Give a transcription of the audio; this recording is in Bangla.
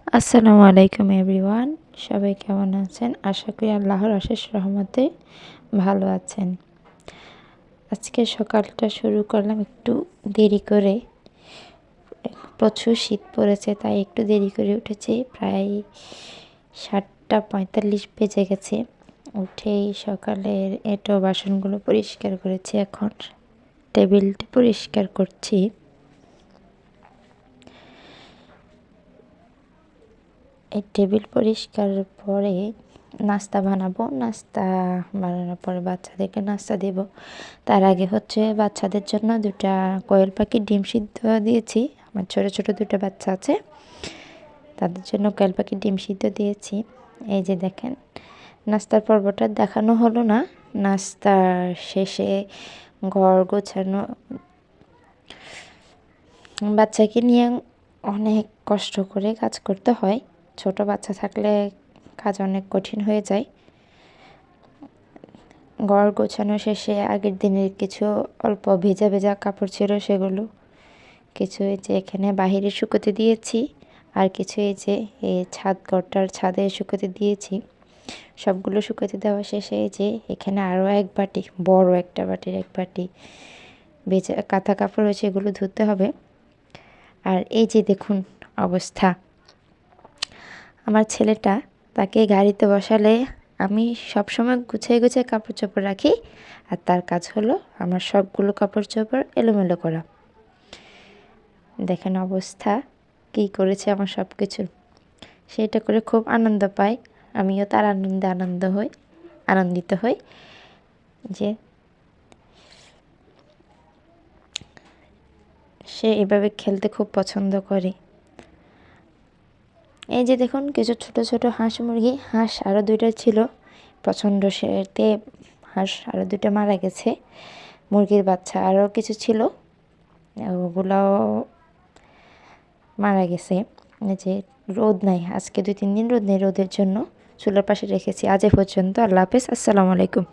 আসসালামু আলাইকুম এভরিওয়ান, সবাই কেমন আছেন? আশা করি আল্লাহর অশেষ রহমতে ভালো আছেন। আজকে সকালটা শুরু করলাম একটু দেরি করে। প্রচুর শীত পড়েছে, তাই একটু দেরি করে উঠেছি। প্রায় 7:45 বেজে গেছে। উঠেই সকালের এঁটো বাসনগুলো পরিষ্কার করেছি। এখন টেবিলটা পরিষ্কার করছি। এই টেবিল পরিষ্কারের পরে নাস্তা বানাবো। নাস্তা বানানোর পরে বাচ্চাদেরকে নাস্তা দেব। তার আগে বাচ্চাদের জন্য 2টা কোয়েল পাখির ডিম সিদ্ধ দিয়েছি। আমার ছোট ছোট 2টা বাচ্চা আছে, তাদের জন্য কোয়েল পাখির ডিম সিদ্ধ দিয়েছি। এই যে দেখেন, নাস্তার পর্বটা দেখানো হলো না। নাস্তার শেষে ঘর গোছানো, বাচ্চাকে নিয়ে অনেক কষ্ট করে কাজ করতে হয়। ছোট বাচ্চা থাকলে কাজ অনেক কঠিন হয়ে যায়। ঘর গোছানো শেষে আগের দিনের কিছু অল্প ভেজা ভেজা কাপড় ছিল, সেগুলো কিছু এই যে এখানে বাহিরে শুকোতে দিয়েছি, আর কিছু এই যে এই ঘরটার ছাদে শুকোতে দিয়েছি। সবগুলো শুকোতে দেওয়া শেষে এই যে এখানে আরও এক বাটি, বড় একটা বাটির এক বাটি ভেজা কাঁথা কাপড় হয়েছে, এগুলো ধুতে হবে। আর এই যে দেখুন অবস্থা, আমার ছেলেটা, তাকে গাড়িতে বসালে আমি সবসময় গুছিয়ে গুছিয়ে কাপড় চোপড় রাখি, আর তার কাজ হলো আমার সবগুলো কাপড় চোপড় এলোমেলো করা। দেখেন অবস্থা কী করেছে আমার সব কিছু। সেটা করে খুব আনন্দ পায়, আমিও তার আনন্দিত হই যে সে এভাবে খেলতে খুব পছন্দ করে। এই যে দেখুন কিছু ছোট ছোট হাঁস আরও 2টা ছিল। প্রচণ্ড শীতে হাঁস আরও 2টা মারা গেছে। মুরগির বাচ্চা আরও কিছু ছিল, ওগুলাও মারা গেছে। এই যে রোদ নাই, আজকে 2-3 দিন রোদ নেই, রোদের জন্য চুলার পাশে রেখেছি। আজ এ পর্যন্ত। আল্লাহ হাফেজ, আসসালামু আলাইকুম।